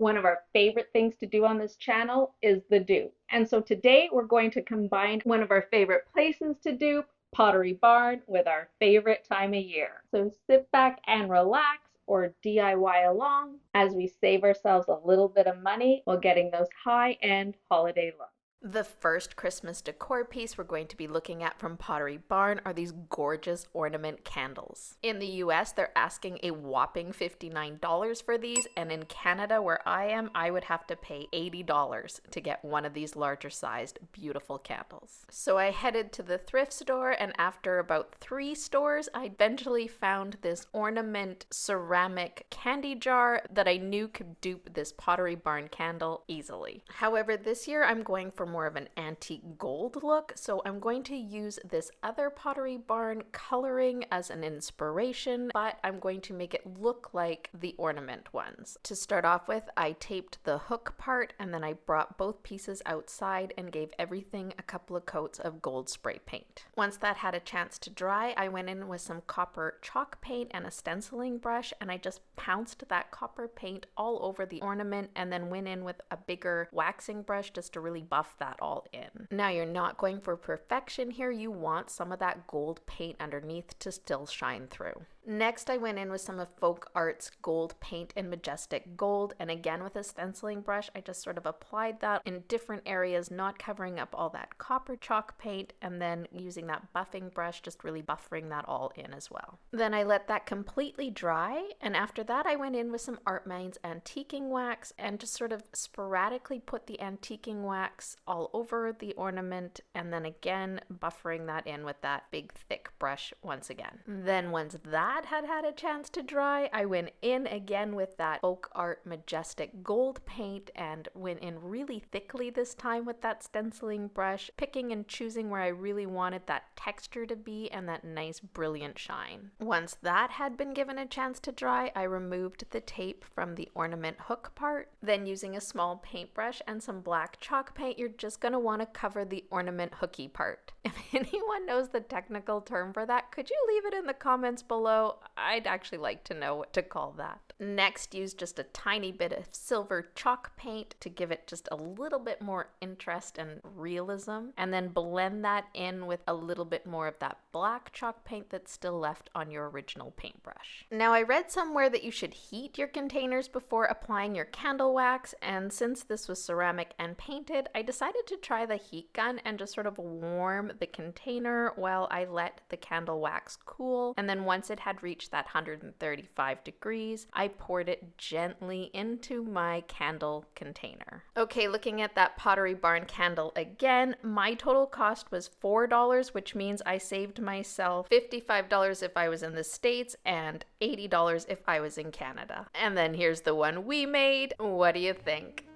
One of our favorite things to do on this channel is the dupe. And so today we're going to combine one of our favorite places to dupe, Pottery Barn, with our favorite time of year. So sit back and relax or DIY along as we save ourselves a little bit of money while getting those high-end holiday looks. The first Christmas decor piece we're going to be looking at from Pottery Barn are these gorgeous ornament candles. In the US, they're asking a whopping $59 for these, and in Canada, where I am, I would have to pay $80 to get one of these larger sized, beautiful candles. So I headed to the thrift store, and after about 3 stores, I eventually found this ornament ceramic candy jar that I knew could dupe this Pottery Barn candle easily. However, this year I'm going for more of an antique gold look, so I'm going to use this other Pottery Barn coloring as an inspiration, but I'm going to make it look like the ornament ones. To start off with, I taped the hook part, and then I brought both pieces outside and gave everything a couple of coats of gold spray paint. Once that had a chance to dry, I went in with some copper chalk paint and a stenciling brush, and I just pounced that copper paint all over the ornament, and then went in with a bigger waxing brush just to really buff that all in. Now you're not going for perfection here, you want some of that gold paint underneath to still shine through. Next, I went in with some of Folk Art's gold paint in Majestic Gold, and again with a stenciling brush, I just sort of applied that in different areas, not covering up all that copper chalk paint, and then using that buffing brush, just really buffering that all in as well. Then I let that completely dry, and after that I went in with some Art Minds antiquing wax and just sort of sporadically put the antiquing wax all over the ornament, and then again buffering that in with that big thick brush once again. Then once that had a chance to dry, I went in again with that Folk Art Majestic Gold paint and went in really thickly this time with that stenciling brush, picking and choosing where I really wanted that texture to be and that nice brilliant shine. Once that had been given a chance to dry, I removed the tape from the ornament hook part. Then using a small paintbrush and some black chalk paint, you're just going to want to cover the ornament hooky part. If anyone knows the technical term for that, could you leave it in the comments below? I'd actually like to know what to call that. Next, use just a tiny bit of silver chalk paint to give it just a little bit more interest and realism, and then blend that in with a little bit more of that black chalk paint that's still left on your original paintbrush. Now, I read somewhere that you should heat your containers before applying your candle wax, and since this was ceramic and painted, I decided to try the heat gun and just sort of warm the container while I let the candle wax cool, and then once it had reached that 135 degrees, I poured it gently into my candle container. Okay, looking at that Pottery Barn candle again, my total cost was $4, which means I saved myself $55 if I was in the States and $80 if I was in Canada. And then here's the one we made. What do you think?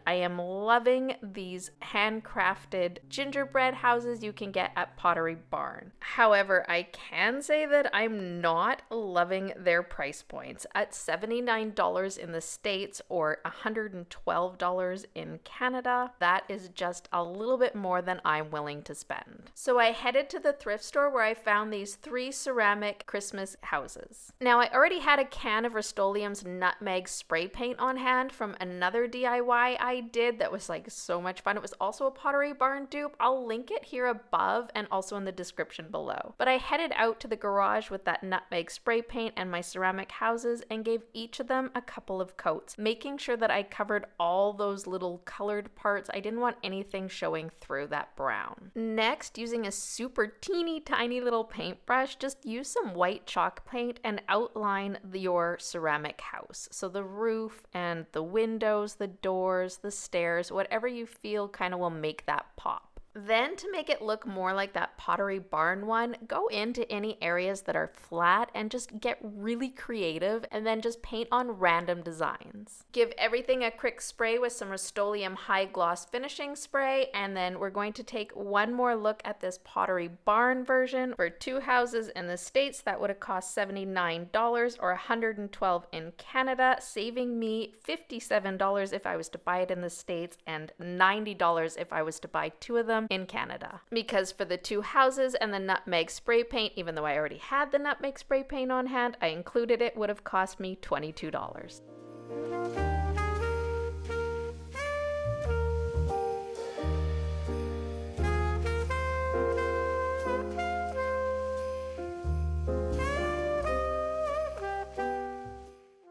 I am loving these handcrafted gingerbread houses you can get at Pottery Barn. However, I can say that I'm not loving their price points. At $79 in the States or $112 in Canada, that is just a little bit more than I'm willing to spend. So I headed to the thrift store where I found these 3 ceramic Christmas houses. Now, I already had a can of Rust-Oleum's nutmeg spray paint on hand from another DIY I did that was like so much fun. It was also a Pottery Barn dupe. I'll link it here above and also in the description below. But I headed out to the garage with that nutmeg spray paint and my ceramic houses and gave each of them a couple of coats, making sure that I covered all those little colored parts. I didn't want anything showing through that brown. Next, using a super teeny tiny little paintbrush, just use some white chalk paint and outline your ceramic house. So the roof and the windows, the doors, the stairs, whatever you feel kind of will make that pop. Then to make it look more like that Pottery Barn one, go into any areas that are flat and just get really creative and then just paint on random designs. Give everything a quick spray with some Rust-Oleum High Gloss finishing spray, and then we're going to take one more look at this Pottery Barn version. For 2 houses in the States, that would have cost $79 or $112 in Canada, saving me $57 if I was to buy it in the States and $90 if I was to buy 2 of them in Canada. Because for the 2 houses and the nutmeg spray paint, even though I already had the nutmeg spray paint on hand, I included it, would have cost me $22.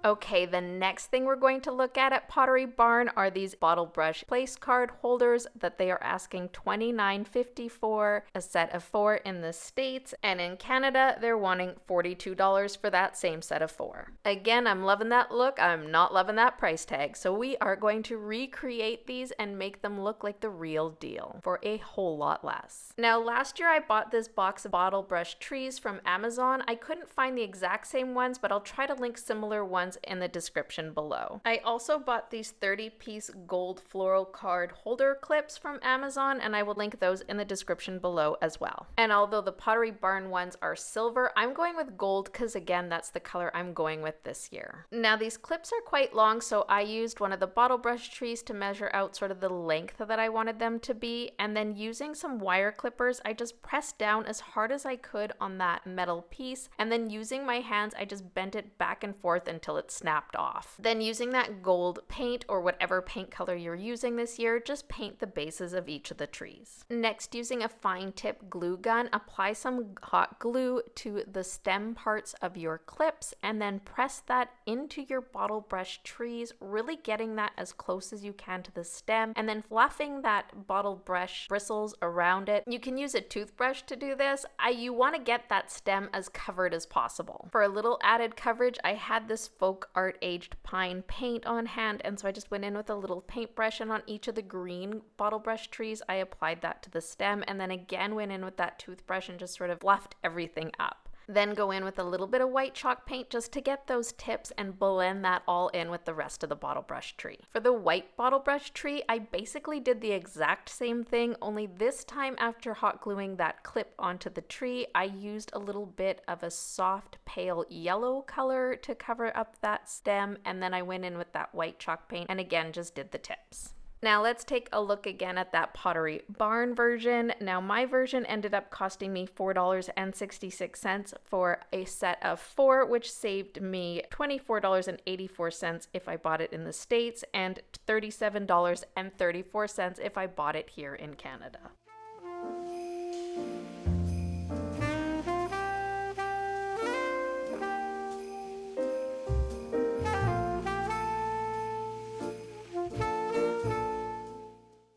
Okay, the next thing we're going to look at Pottery Barn are these Bottlebrush place card holders that they are asking $29.50 for, a set of 4 in the States, and in Canada they're wanting $42 for that same set of 4. Again, I'm loving that look, I'm not loving that price tag, so we are going to recreate these and make them look like the real deal for a whole lot less. Now, last year I bought this box of Bottlebrush trees from Amazon. I couldn't find the exact same ones, but I'll try to link similar ones in the description below. I also bought these 30-piece gold floral card holder clips from Amazon, and I will link those in the description below as well. And although the Pottery Barn ones are silver, I'm going with gold because again, that's the color I'm going with this year. Now these clips are quite long, so I used one of the Bottlebrush trees to measure out sort of the length that I wanted them to be, and then using some wire clippers, I just pressed down as hard as I could on that metal piece, and then using my hands, I just bent it back and forth until it snapped off. Then using that gold paint or whatever paint color you're using this year, just paint the bases of each of the trees. Next, using a fine tip glue gun, apply some hot glue to the stem parts of your clips and then press that into your Bottlebrush trees, really getting that as close as you can to the stem and then fluffing that Bottlebrush bristles around it. You can use a toothbrush to do this. You want to get that stem as covered as possible. For a little added coverage, I had this Faux art aged pine paint on hand, and so I just went in with a little paintbrush, and on each of the green Bottlebrush trees I applied that to the stem, and then again went in with that toothbrush and just sort of fluffed everything up. Then go in with a little bit of white chalk paint just to get those tips and blend that all in with the rest of the Bottlebrush tree. For the white Bottlebrush tree, I basically did the exact same thing, only this time after hot gluing that clip onto the tree, I used a little bit of a soft pale yellow color to cover up that stem, and then I went in with that white chalk paint and again just did the tips. Now let's take a look again at that Pottery Barn version. Now my version ended up costing me $4.66 for a set of 4, which saved me $24.84 if I bought it in the States and $37.34 if I bought it here in Canada.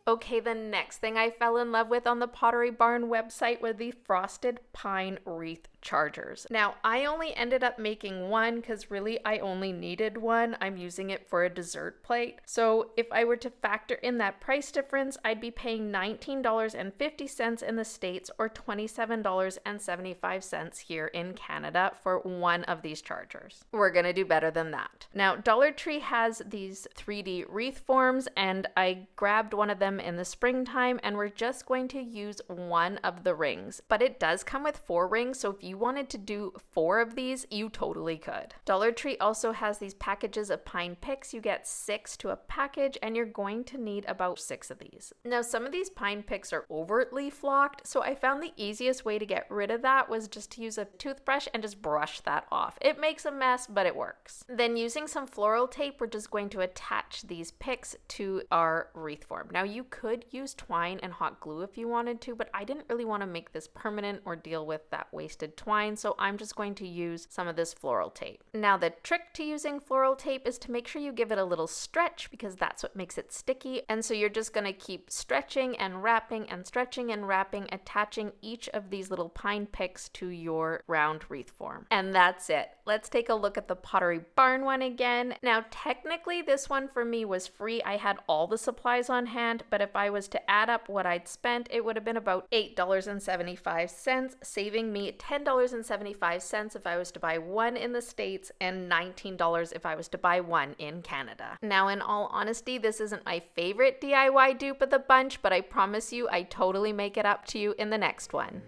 Okay, the next thing I fell in love with on the Pottery Barn website were the frosted pine wreath chargers. Now, I only ended up making one because really I only needed one. I'm using it for a dessert plate. So if I were to factor in that price difference, I'd be paying $19.50 in the States or $27.75 here in Canada for one of these chargers. We're gonna do better than that. Now, Dollar Tree has these 3D wreath forms, and I grabbed one of them in the springtime, and we're just going to use one of the rings. But it does come with 4 rings, so if you wanted to do 4 of these, you totally could. Dollar Tree also has these packages of pine picks. You get 6 to a package, and you're going to need about 6 of these. Now, some of these pine picks are overtly flocked, so I found the easiest way to get rid of that was just to use a toothbrush and just brush that off. It makes a mess, but it works. Then using some floral tape, we're just going to attach these picks to our wreath form. Now, you could use twine and hot glue if you wanted to, but I didn't really want to make this permanent or deal with that wasted twine, so I'm just going to use some of this floral tape. Now the trick to using floral tape is to make sure you give it a little stretch because that's what makes it sticky. And so you're just going to keep stretching and wrapping and stretching and wrapping, attaching each of these little pine picks to your round wreath form. And that's it. Let's take a look at the Pottery Barn one again. Now technically this one for me was free. I had all the supplies on hand, but if I was to add up what I'd spent, it would have been about $8.75, saving me $10.75 if I was to buy one in the States and $19 if I was to buy one in Canada. Now in all honesty, this isn't my favorite DIY dupe of the bunch, but I promise you I totally make it up to you in the next one.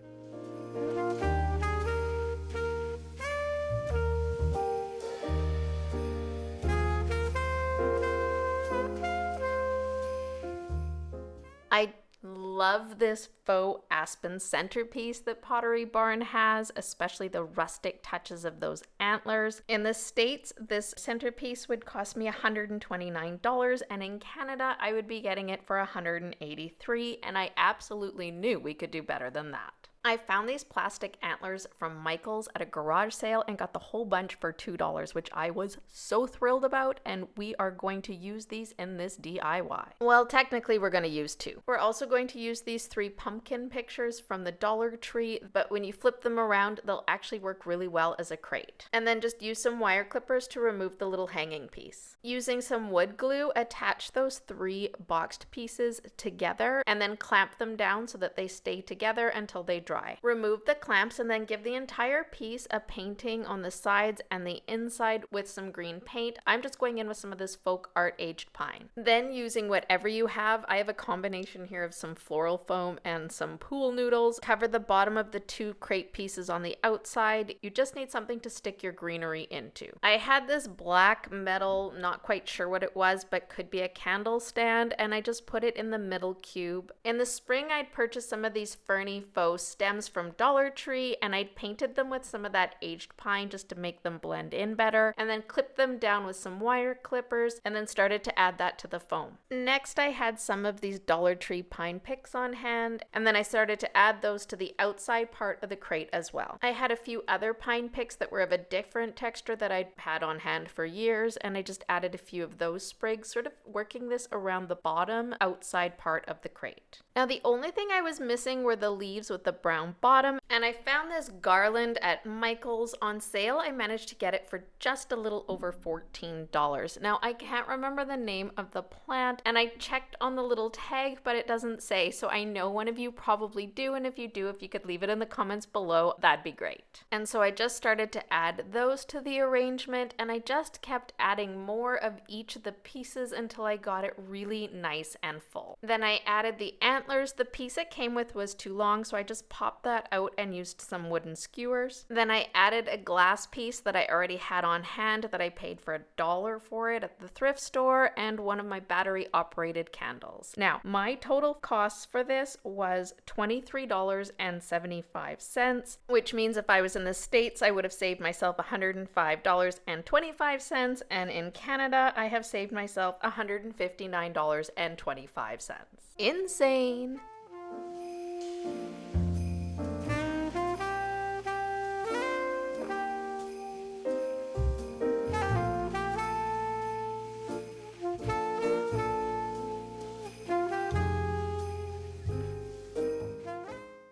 I love this faux aspen centerpiece that Pottery Barn has, especially the rustic touches of those antlers. In the States, this centerpiece would cost me $129, and in Canada, I would be getting it for $183, and I absolutely knew we could do better than that. I found these plastic antlers from Michael's at a garage sale and got the whole bunch for $2, which I was so thrilled about, and we are going to use these in this DIY. Well, technically we're going to use two. We're also going to use these 3 pumpkin pictures from the Dollar Tree, but when you flip them around, they'll actually work really well as a crate. And then just use some wire clippers to remove the little hanging piece. Using some wood glue, attach those 3 boxed pieces together and then clamp them down so that they stay together until they dry. Remove the clamps and then give the entire piece a painting on the sides and the inside with some green paint. I'm just going in with some of this folk art aged pine. Then using whatever you have, I have a combination here of some floral foam and some pool noodles. Cover the bottom of the 2 crate pieces on the outside. You just need something to stick your greenery into. I had this black metal, not quite sure what it was, but could be a candle stand, and I just put it in the middle cube. In the spring, I'd purchased some of these ferny faux stems from Dollar Tree, and I'd painted them with some of that aged pine just to make them blend in better, and then clipped them down with some wire clippers, and then started to add that to the foam. Next, I had some of these Dollar Tree pine picks on hand, and then I started to add those to the outside part of the crate as well. I had a few other pine picks that were of a different texture that I'd had on hand for years, and I just added a few of those sprigs, sort of working this around the bottom outside part of the crate. Now the only thing I was missing were the leaves with the brown bottom, and I found this garland at Michael's on sale. I managed to get it for just a little over $14. Now I can't remember the name of the plant, and I checked on the little tag, but it doesn't say, so I know one of you probably do, and if you do, if you could leave it in the comments below, that'd be great. And so I just started to add those to the arrangement, and I just kept adding more of each of the pieces until I got it really nice and full. Then I added the antlers. The piece it came with was too long, so I just popped that out and used some wooden skewers. Then I added a glass piece that I already had on hand that I paid for $1 for it at the thrift store, and one of my battery operated candles. Now, my total costs for this was $23.75, which means if I was in the States, I would have saved myself $105.25, and in Canada, I have saved myself $159.25. Insane!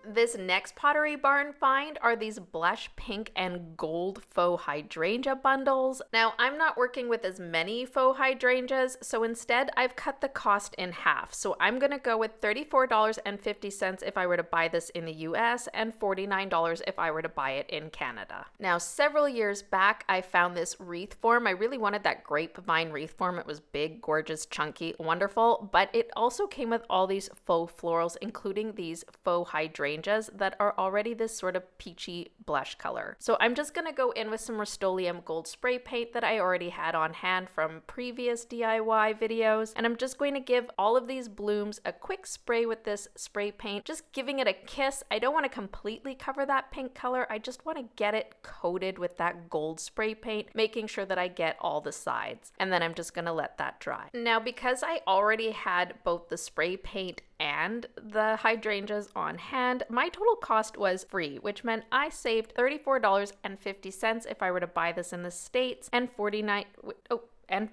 This next Pottery Barn find are these blush pink and gold faux hydrangea bundles. Now, I'm not working with as many faux hydrangeas, so instead I've cut the cost in half. So I'm gonna go with $34.50 if I were to buy this in the US and $49 if I were to buy it in Canada. Now, several years back, I found this wreath form. I really wanted that grapevine wreath form. It was big, gorgeous, chunky, wonderful, but it also came with all these faux florals, including these faux hydrangeas that are already this sort of peachy blush color. So I'm just gonna go in with some Rust-Oleum gold spray paint that I already had on hand from previous DIY videos, and I'm just going to give all of these blooms a quick spray with this spray paint, just giving it a kiss. I don't want to completely cover that pink color, I just want to get it coated with that gold spray paint, making sure that I get all the sides, and then I'm just gonna let that dry. Now, because I already had both the spray paint and the hydrangeas on hand, my total cost was free, which meant I saved $34.50 if I were to buy this in the States, and and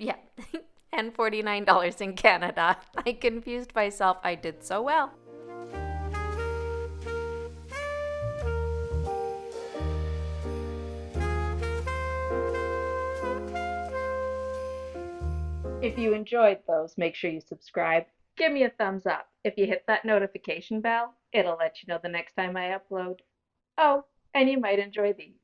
$49 in Canada. I confused myself. I did so well. If you enjoyed those, make sure you subscribe. Give me a thumbs up. If you hit that notification bell, it'll let you know the next time I upload. Oh, and you might enjoy these.